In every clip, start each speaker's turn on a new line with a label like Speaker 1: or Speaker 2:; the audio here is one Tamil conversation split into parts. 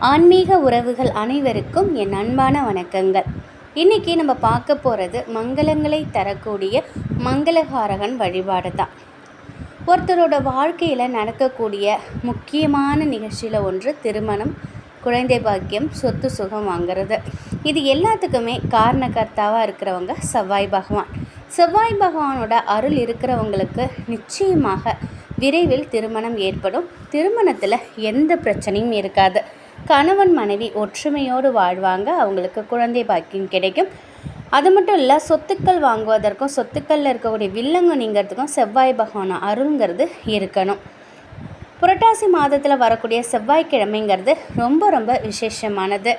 Speaker 1: ஆன்மீக உறவுகள் அனைவருக்கும் என் அன்பான வணக்கங்கள். இன்றைக்கி நம்ம பார்க்க போகிறது மங்களங்களை தரக்கூடிய மங்களகாரகன் வழிபாடு தான். ஒருத்தரோட வாழ்க்கையில் நடக்கக்கூடிய முக்கியமான நிகழ்ச்சியில் ஒன்று திருமணம், குழந்தை பாக்கியம், சொத்து சுகம் வாங்கிறது. இது எல்லாத்துக்குமே காரணகர்த்தாவாக இருக்கிறவங்க செவ்வாய் பகவான். செவ்வாய் பகவானோட அருள் இருக்கிறவங்களுக்கு நிச்சயமாக விரைவில் திருமணம் ஏற்படும். திருமணத்தில் எந்த பிரச்சனையும் இருக்காது. கணவன் மனைவி ஒற்றுமையோடு வாழ்வாங்க. அவங்களுக்கு குழந்தை பாக்கியம் கிடைக்கும். அது மட்டும் இல்லை, சொத்துக்கள் வாங்குவதற்கும் சொத்துக்களில் இருக்கக்கூடிய வில்லங்க நீங்கிறதுக்கும் செவ்வாய் பகவான் அருள்ங்கிறது இருக்கணும். புரட்டாசி மாதத்தில் வரக்கூடிய செவ்வாய்க்கிழமைங்கிறது ரொம்ப ரொம்ப விசேஷமானது.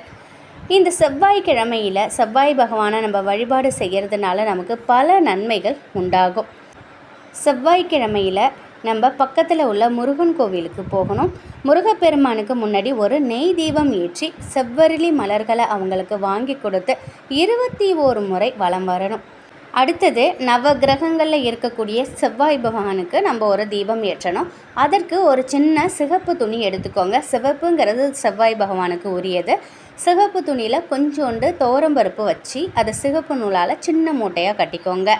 Speaker 1: இந்த செவ்வாய்க்கிழமையில் செவ்வாய் பகவானை நம்ம வழிபாடு செய்கிறதுனால நமக்கு பல நன்மைகள் உண்டாகும். செவ்வாய்க்கிழமையில் நம்ம பக்கத்தில் உள்ள முருகன் கோவிலுக்கு போகணும். முருகப்பெருமானுக்கு முன்னாடி ஒரு நெய் தீபம் ஏற்றி செவ்வரளி மலர்களை அவங்களுக்கு வாங்கி கொடுத்து 21 முறை வலம் வரணும். அடுத்தது நவ கிரகங்களில் இருக்கக்கூடிய செவ்வாய் பகவானுக்கு நம்ம ஒரு தீபம் ஏற்றணும். அதற்கு ஒரு சின்ன சிகப்பு துணி எடுத்துக்கோங்க. சிவப்புங்கிறது செவ்வாய் பகவானுக்கு உரியது. சிகப்பு துணியில் கொஞ்சோண்டு துவரம்பருப்பு வச்சு அதை சிகப்பு நூலால் சின்ன மூட்டையாக கட்டிக்கோங்க.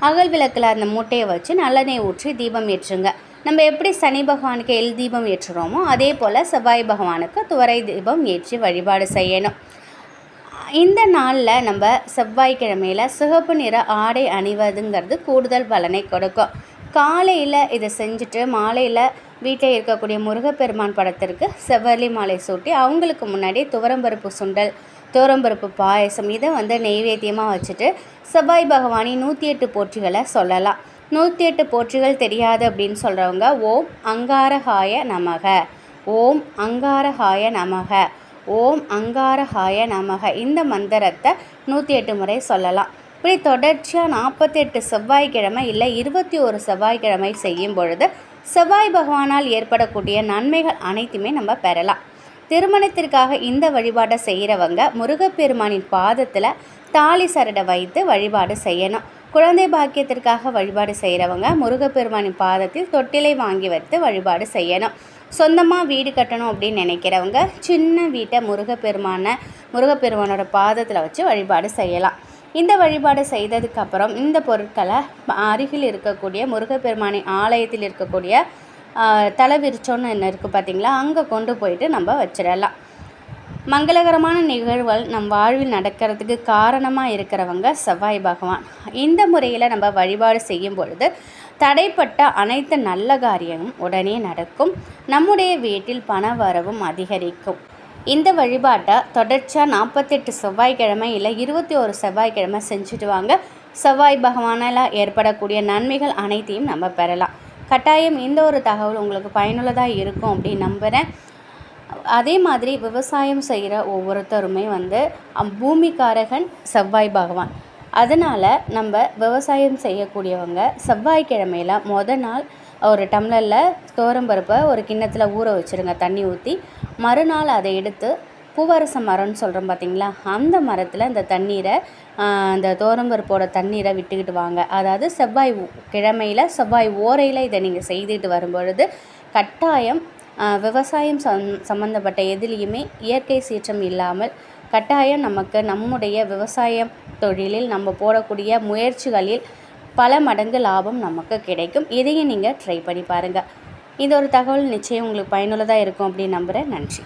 Speaker 1: அகல் விளக்கில் அந்த மூட்டையை வச்சு நல்லெண்ணெய் ஊற்றி தீபம் ஏற்றுங்க. நம்ம எப்படி சனி பகவானுக்கு எல் தீபம் ஏற்றுறோமோ அதே போல் செவ்வாய் பகவானுக்கு துவரை தீபம் ஏற்றி வழிபாடு செய்யணும். இந்த நாளில் நம்ம செவ்வாய்க்கிழமையில் சிகப்பு நிற ஆடை அணிவதுங்கிறது கூடுதல் பலனை கொடுக்கும். காலையில் இதை செஞ்சுட்டு மாலையில் வீட்டில் இருக்கக்கூடிய முருகப்பெருமான் படத்திற்கு செவ்வரளி மாலை சூட்டி அவங்களுக்கு முன்னாடி துவரம்பருப்பு சுண்டல், துவரம்பருப்பு பாயசம் இதை நெய்வேத்தியமாக வச்சுட்டு செவ்வாய் பகவானி 108 போற்றிகளை சொல்லலாம். 108 போற்றிகள் தெரியாது அப்படின்னு சொல்கிறவங்க ஓம் அங்காரஹாய நமக, ஓம் அங்காரஹாய நமக, ஓம் அங்காரஹாய நமக இந்த மந்திரத்தை 108 முறை சொல்லலாம். இப்படி தொடர்ச்சியாக 48 செவ்வாய்க்கிழமை இல்லை 21 செவ்வாய்க்கிழமை செய்யும் பொழுது செவ்வாய் பகவானால் ஏற்படக்கூடிய நன்மைகள் அனைத்துமே நம்ம பெறலாம். திருமணத்திற்காக இந்த வழிபாட்டை செய்கிறவங்க முருகப்பெருமானின் பாதத்தில் தாலி சரடை வைத்து வழிபாடு செய்யணும். குழந்தை பாக்கியத்திற்காக வழிபாடு செய்கிறவங்க முருகப்பெருமானின் பாதத்தில் தொட்டிலை வாங்கி வைத்து வழிபாடு செய்யணும். சொந்தமாக வீடு கட்டணும் அப்படின்னு நினைக்கிறவங்க சின்ன வீட்டை முருகப்பெருமானோட பாதத்தில் வச்சு வழிபாடு செய்யலாம். இந்த வழிபாடு செய்ததுக்கப்புறம் இந்த பொருட்களை அருகில் இருக்கக்கூடிய முருகப்பெருமானின் ஆலயத்தில் இருக்கக்கூடிய தலைவிரிச்சோன்னு என்ன இருக்குது பார்த்திங்களா, அங்கே கொண்டு போயிட்டு நம்ம வச்சிடலாம். மங்களகரமான நிகழ்வுகள் நம் வாழ்வில் நடக்கிறதுக்கு காரணமாக இருக்கிறவங்க செவ்வாய் பகவான். இந்த முறையில் நம்ம வழிபாடு செய்யும் பொழுது தடைப்பட்ட அனைத்து நல்ல காரியமும் உடனே நடக்கும். நம்முடைய வீட்டில் பண வரவும் அதிகரிக்கும். இந்த வழிபாட்டை தொடர்ச்சியாக 48 செவ்வாய்க்கிழமை இல்லை 21 செவ்வாய்க்கிழமை செஞ்சுட்டு வாங்க. செவ்வாய் பகவானால் ஏற்படக்கூடிய நன்மைகள் அனைத்தையும் நம்ம பெறலாம். கட்டாயம் இந்த ஒரு தகவல் உங்களுக்கு பயனுள்ளதாக இருக்கும் அப்படின்னு நம்புகிறேன். அதே மாதிரி விவசாயம் செய்கிற ஒவ்வொருத்தருமே பூமிக்காரகன் செவ்வாய் பகவான். அதனால் நம்ம விவசாயம் செய்யக்கூடியவங்க செவ்வாய்க்கிழமையில் மொதல் நாள் ஒரு டம்ளரில் துவரம்பருப்பை ஒரு கிண்ணத்தில் ஊற வச்சுருங்க தண்ணி ஊற்றி. மறுநாள் அதை எடுத்து பூவரச மரம்னு சொல்கிறோம் பார்த்திங்களா, அந்த மரத்தில் இந்த தண்ணீரை அந்த துவரம்பருப்போட தண்ணீரை விட்டுக்கிட்டு வாங்க. அதாவது செவ்வாய் கிழமையில் செவ்வாய் ஓரையில் இதை நீங்கள் செய்துட்டு வரும்பொழுது கட்டாயம் விவசாயம் சம்மந்தப்பட்ட எதுலேயுமே இயற்கை சீற்றம் இல்லாமல் கட்டாயம் நமக்கு நம்முடைய விவசாயம் தொழிலில் நம்ம போடக்கூடிய முயற்சிகளில் பல மடங்கு லாபம் நமக்கு கிடைக்கும். இதையும் நீங்கள் ட்ரை பண்ணி பாருங்கள். இது ஒரு தகவல் நிச்சயம் உங்களுக்கு பயனுள்ளதாக இருக்கும் அப்படின்னு நம்புகிறேன். நன்றி.